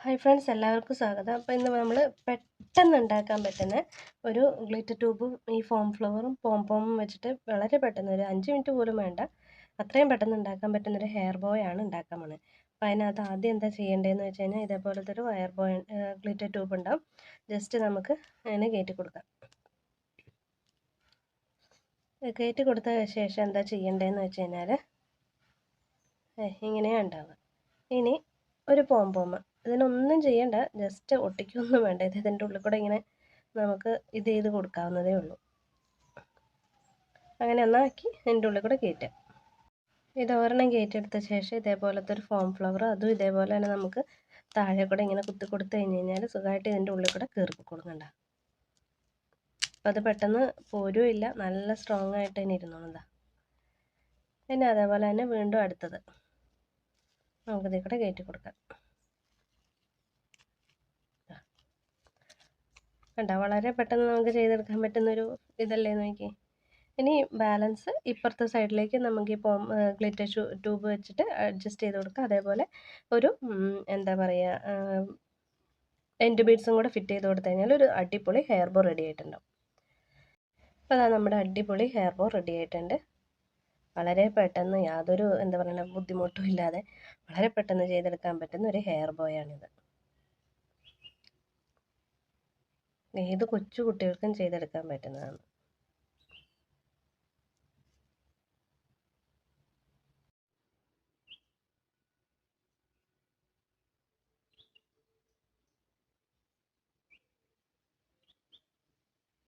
Hi friends, എല്ലാവർക്കും സ്വാഗതം. അപ്പോൾ ഇന്ന് നമ്മൾ പെട്ടെന്ന് ഉണ്ടാക്കാൻ പറ്റുന്ന ഒരു ഗ്ലിറ്റർ ട്യൂബും ഈ ഫോം ഫ്ലവറും പോംപോമും വെച്ചിട്ട് വളരെ പെട്ടെന്ന് ഒരു 5 മിനിറ്റ് പോലും വേണ്ട, അത്രയും പെട്ടെന്ന് ഉണ്ടാക്കാൻ പറ്റുന്നൊരു ഹെയർ ബോയ് ആണ് ഉണ്ടാക്കാൻ പോകുന്നത്. അപ്പോൾ അതിനകത്ത് ആദ്യം എന്താ ചെയ്യേണ്ടതെന്ന് വെച്ച് കഴിഞ്ഞാൽ ഇതേപോലത്തെ ഒരു വയർ ബോയ് ഗ്ലിറ്റർ ട്യൂബ് ഉണ്ടാവും. ജസ്റ്റ് നമുക്ക് അതിനെ കയറ്റി കൊടുക്കാം. കയറ്റി കൊടുത്ത ശേഷം എന്താ ചെയ്യേണ്ടതെന്ന് വെച്ച് കഴിഞ്ഞാൽ ഇങ്ങനെയാണ് ഉണ്ടാവുക. ഇനി ഒരു പോംപോമ്, ഇതിനൊന്നും ചെയ്യണ്ട, ജസ്റ്റ് ഒട്ടിക്കൊന്നും വേണ്ട. ഇതിൻ്റെ ഉള്ളിൽ കൂടെ ഇങ്ങനെ നമുക്ക് ഇത് ചെയ്ത് കൊടുക്കാവുന്നതേ ഉള്ളൂ. അങ്ങനെ ഒന്നാക്കി ഇതിൻ്റെ ഉള്ളിൽ കൂടെ കയറ്റാം. ഇത് ഒരെണ്ണം കയറ്റിയെടുത്ത ശേഷം ഇതേപോലത്തെ ഒരു ഫോം ഫ്ലവർ, അതും ഇതേപോലെ തന്നെ നമുക്ക് താഴെ കൂടെ ഇങ്ങനെ കുത്തി കൊടുത്തു കഴിഞ്ഞ് കഴിഞ്ഞാൽ സുഖമായിട്ട് ഇതിൻ്റെ ഉള്ളിൽ കൂടെ കയറി കൊടുക്കണ്ട. അപ്പോൾ അത് പെട്ടെന്ന് പോരുമില്ല, നല്ല സ്ട്രോങ് ആയിട്ട് തന്നെ ഇരുന്നോളൂ. പിന്നെ അതേപോലെ തന്നെ വീണ്ടും അടുത്തത് നമുക്കിതിൽ കൂടെ കയറ്റി കൊടുക്കാം. കണ്ടോ, വളരെ പെട്ടെന്ന് നമുക്ക് ചെയ്തെടുക്കാൻ പറ്റുന്നൊരു ഇതല്ലേ നോക്കി. ഇനി ബാലൻസ് ഇപ്പുറത്തെ സൈഡിലേക്ക് നമുക്ക് ഈ ഗ്ലിറ്റർ ട്യൂബ് വെച്ചിട്ട് അഡ്ജസ്റ്റ് ചെയ്ത് കൊടുക്കാം. അതേപോലെ ഒരു എന്താ പറയുക, എൻഡ് ബീഡ്സും കൂടെ ഫിറ്റ് ചെയ്ത് കൊടുത്തു കഴിഞ്ഞാൽ ഒരു അടിപൊളി ഹെയർ ബോ റെഡി ആയിട്ടുണ്ടാവും. അപ്പോൾ അതാ നമ്മുടെ അടിപൊളി ഹെയർ ബോ റെഡി ആയിട്ടുണ്ട്. വളരെ പെട്ടെന്ന് യാതൊരു എന്താ പറയുക ബുദ്ധിമുട്ടും ഇല്ലാതെ വളരെ പെട്ടെന്ന് ചെയ്തെടുക്കാൻ പറ്റുന്ന ഒരു ഹെയർ ബോയാണിത്. ഏത് കൊച്ചു കുട്ടികൾക്കും ചെയ്തെടുക്കാൻ പറ്റുന്നതാണ്.